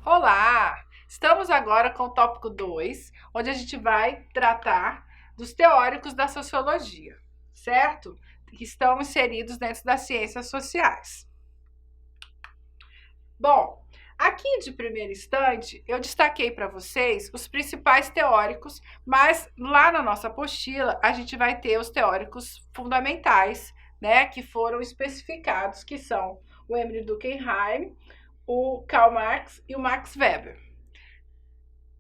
Olá! Estamos agora com o tópico 2, onde a gente vai tratar dos teóricos da sociologia, certo? Que estão inseridos dentro das ciências sociais. Bom, aqui de primeiro instante, eu destaquei para vocês os principais teóricos, mas lá na nossa apostila a gente vai ter os teóricos fundamentais, né, que foram especificados, que são o Emile Durkheim, o Karl Marx e o Max Weber.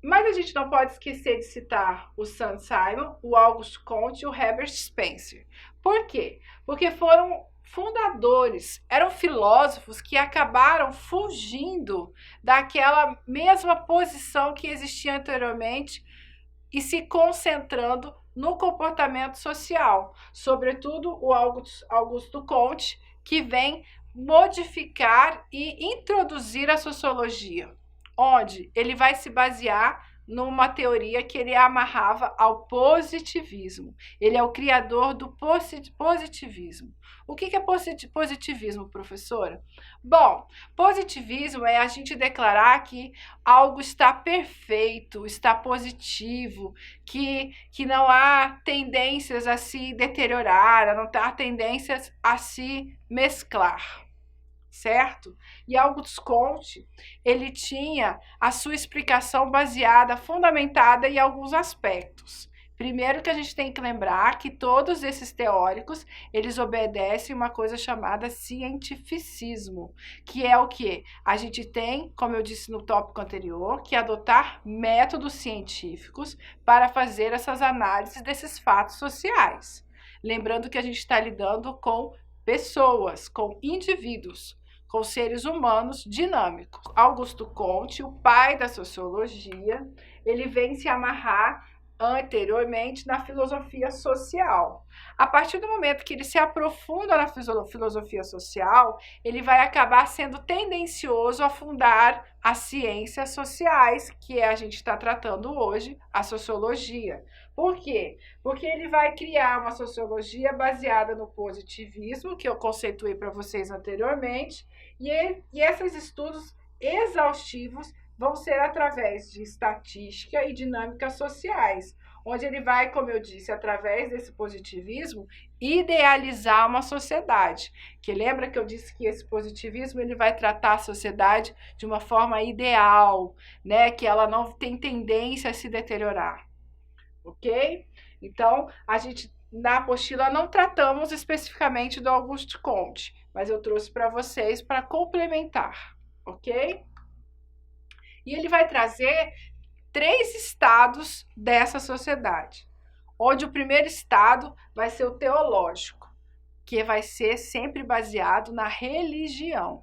Mas a gente não pode esquecer de citar o Saint-Simon, o Auguste Comte e o Herbert Spencer. Por quê? Porque foram fundadores, eram filósofos que acabaram fugindo daquela mesma posição que existia anteriormente e se concentrando no comportamento social. Sobretudo o Auguste Comte, que vem modificar e introduzir a sociologia, onde ele vai se basear numa teoria que ele amarrava ao positivismo. Ele é o criador do positivismo. O que é positivismo, professora? Bom, positivismo é a gente declarar que algo está perfeito, está positivo, que não há tendências a se deteriorar, não há tendências a se mesclar, certo? E Auguste Comte, ele tinha a sua explicação baseada, fundamentada em alguns aspectos. Primeiro que a gente tem que lembrar que todos esses teóricos, eles obedecem uma coisa chamada cientificismo, que é o que? A gente tem, como eu disse no tópico anterior, que adotar métodos científicos para fazer essas análises desses fatos sociais. Lembrando que a gente está lidando com pessoas, com indivíduos, com seres humanos dinâmicos. Auguste Comte, o pai da sociologia, ele vem se amarrar anteriormente na filosofia social. A partir do momento que ele se aprofunda na filosofia social, ele vai acabar sendo tendencioso a fundar as ciências sociais, que a gente está tratando hoje, a sociologia. Por quê? Porque ele vai criar uma sociologia baseada no positivismo, que eu conceituei para vocês anteriormente, e esses estudos exaustivos vão ser através de estatística e dinâmicas sociais, onde ele vai, como eu disse, através desse positivismo, idealizar uma sociedade. Que lembra que eu disse que esse positivismo ele vai tratar a sociedade de uma forma ideal, né? Que ela não tem tendência a se deteriorar, ok? Então, a gente na apostila não tratamos especificamente do Auguste Comte, mas eu trouxe para vocês para complementar, ok? E ele vai trazer 3 estados dessa sociedade, onde o primeiro estado vai ser o teológico, que vai ser sempre baseado na religião.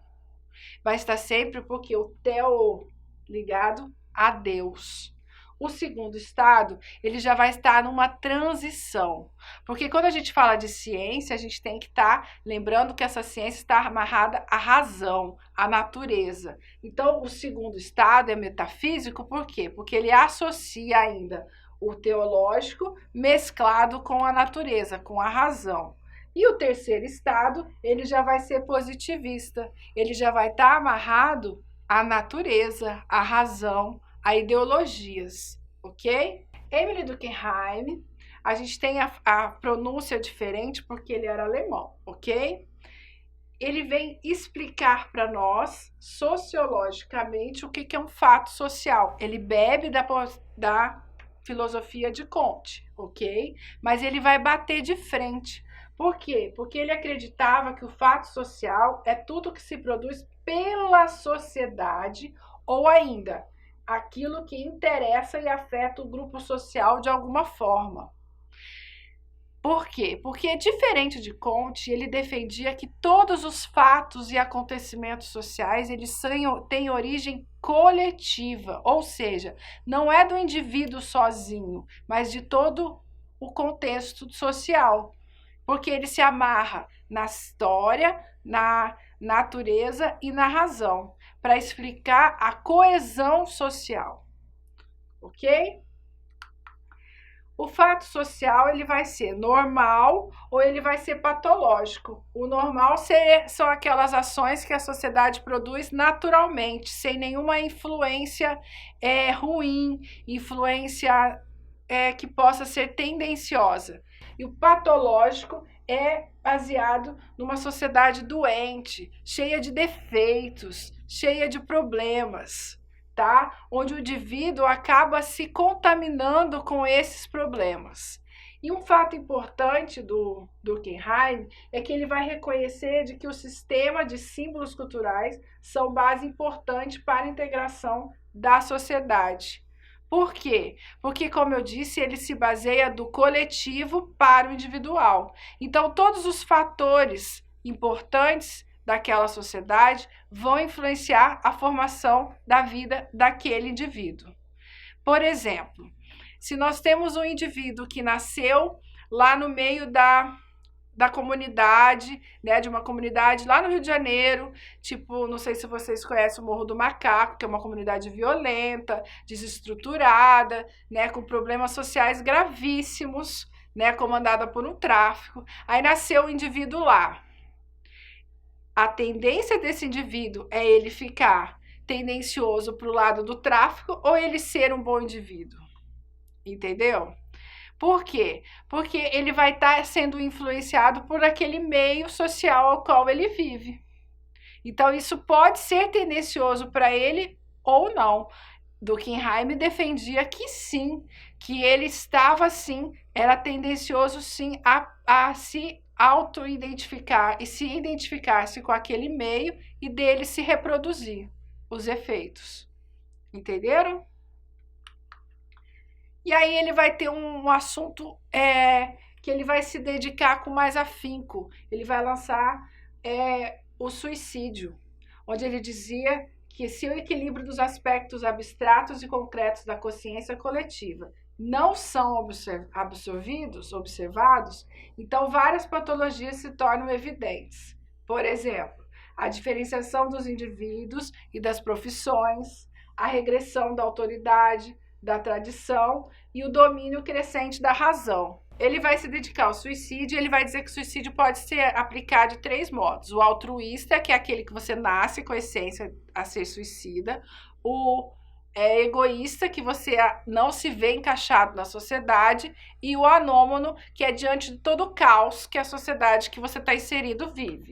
Vai estar sempre porque o teo ligado a Deus. O segundo estado, ele já vai estar numa transição, porque quando a gente fala de ciência, a gente tem que estar lembrando que essa ciência está amarrada à razão, à natureza. Então, o segundo estado é metafísico, por quê? Porque ele associa ainda o teológico mesclado com a natureza, com a razão. E o terceiro estado, ele já vai ser positivista, ele já vai estar amarrado à natureza, à razão, a ideologias, ok? Emile Durkheim, a gente tem a pronúncia diferente porque ele era alemão, ok? Ele vem explicar para nós, sociologicamente, o que é um fato social. Ele bebe da filosofia de Comte, ok? Mas ele vai bater de frente. Por quê? Porque ele acreditava que o fato social é tudo que se produz pela sociedade ou ainda aquilo que interessa e afeta o grupo social de alguma forma. Por quê? Porque, diferente de Comte, ele defendia que todos os fatos e acontecimentos sociais eles têm origem coletiva, ou seja, não é do indivíduo sozinho, mas de todo o contexto social, porque ele se amarra na história, na natureza e na razão. para explicar a coesão social, ok? O fato social, ele vai ser normal ou ele vai ser patológico. O normal são aquelas ações que a sociedade produz naturalmente, sem nenhuma influência ruim, influência que possa ser tendenciosa. E o patológico é baseado numa sociedade doente, cheia de defeitos, cheia de problemas. Tá? Onde o indivíduo acaba se contaminando com esses problemas. E um fato importante do Durkheim é que ele vai reconhecer de que o sistema de símbolos culturais são base importante para a integração da sociedade. Por quê? Porque, como eu disse, ele se baseia do coletivo para o individual. Então, todos os fatores importantes daquela sociedade vão influenciar a formação da vida daquele indivíduo. Por exemplo, se nós temos um indivíduo que nasceu lá no meio da comunidade, né, de uma comunidade lá no Rio de Janeiro, tipo, não sei se vocês conhecem o Morro do Macaco, que é uma comunidade violenta, desestruturada, né, com problemas sociais gravíssimos, né, comandada por um tráfico. Aí nasceu o indivíduo lá. A tendência desse indivíduo é ele ficar tendencioso para o lado do tráfico ou ele ser um bom indivíduo? Entendeu? Por quê? Porque ele vai estar sendo influenciado por aquele meio social ao qual ele vive. Então, isso pode ser tendencioso para ele ou não. Durkheim defendia que sim, que ele estava sim, era tendencioso sim a se auto-identificar e se identificar-se com aquele meio e dele se reproduzir os efeitos. Entenderam? E aí ele vai ter um assunto que ele vai se dedicar com mais afinco. Ele vai lançar o suicídio, onde ele dizia que se o equilíbrio dos aspectos abstratos e concretos da consciência coletiva não são observados, então várias patologias se tornam evidentes. Por exemplo, a diferenciação dos indivíduos e das profissões, a regressão da autoridade, da tradição e o domínio crescente da razão. Ele vai se dedicar ao suicídio, ele vai dizer que o suicídio pode ser aplicado de 3 modos. O altruísta, que é aquele que você nasce com a essência a ser suicida. O egoísta, que você não se vê encaixado na sociedade. E o anômano, que é diante de todo o caos que a sociedade que você está inserido vive.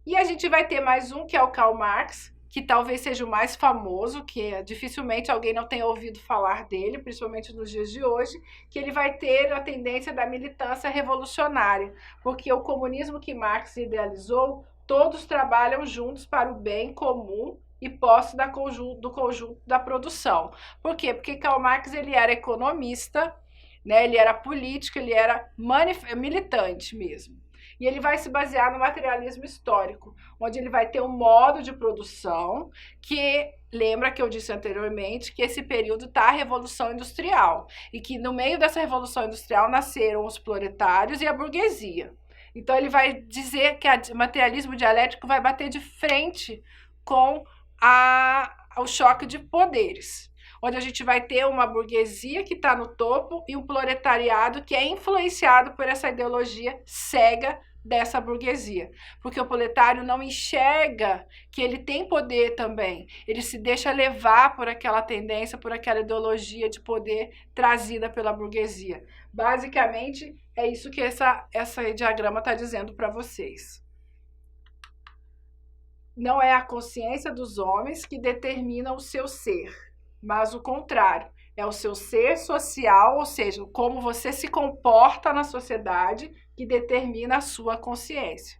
E a gente vai ter mais um, que é o Karl Marx, que talvez seja o mais famoso, que dificilmente alguém não tenha ouvido falar dele, principalmente nos dias de hoje, que ele vai ter a tendência da militância revolucionária, porque o comunismo que Marx idealizou, todos trabalham juntos para o bem comum e posse do conjunto da produção. Por quê? Porque Karl Marx ele era economista, né? Ele era político, ele era militante mesmo. E ele vai se basear no materialismo histórico, onde ele vai ter um modo de produção que, lembra que eu disse anteriormente, que esse período está a Revolução Industrial, e que no meio dessa Revolução Industrial nasceram os proletários e a burguesia. Então ele vai dizer que o materialismo dialético vai bater de frente com o choque de poderes, onde a gente vai ter uma burguesia que está no topo e um proletariado que é influenciado por essa ideologia cega dessa burguesia, porque o proletário não enxerga que ele tem poder também, ele se deixa levar por aquela tendência, por aquela ideologia de poder trazida pela burguesia. Basicamente, é isso que essa diagrama está dizendo para vocês. Não é a consciência dos homens que determina o seu ser, mas o contrário, é o seu ser social, ou seja, como você se comporta na sociedade, que determina a sua consciência,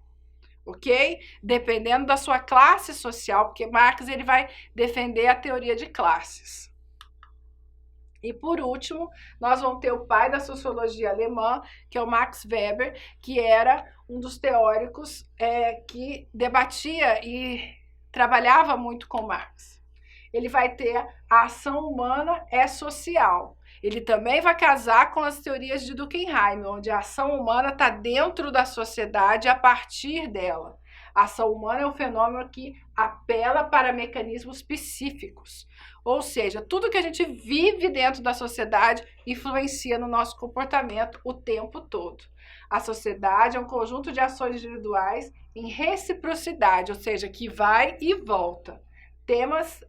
ok? Dependendo da sua classe social, porque Marx ele vai defender a teoria de classes. E por último, nós vamos ter o pai da sociologia alemã, que é o Max Weber, que era um dos teóricos que debatia e trabalhava muito com Marx. Ele vai ter a ação humana é social. Ele também vai casar com as teorias de Durkheim, onde a ação humana está dentro da sociedade a partir dela. A ação humana é um fenômeno que apela para mecanismos psíquicos, ou seja, tudo que a gente vive dentro da sociedade influencia no nosso comportamento o tempo todo. A sociedade é um conjunto de ações individuais em reciprocidade, ou seja, que vai e volta.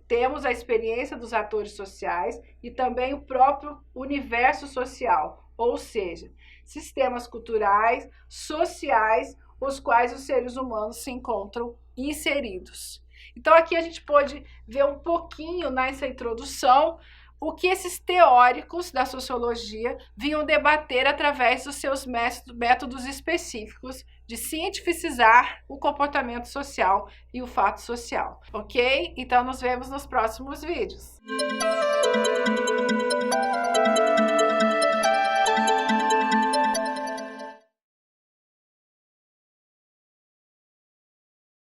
Temos a experiência dos atores sociais e também o próprio universo social, ou seja, sistemas culturais, sociais, os quais os seres humanos se encontram inseridos. Então aqui a gente pôde ver um pouquinho nessa introdução o que esses teóricos da sociologia vinham debater através dos seus métodos específicos de cientificizar o comportamento social e o fato social, ok? Então nos vemos nos próximos vídeos.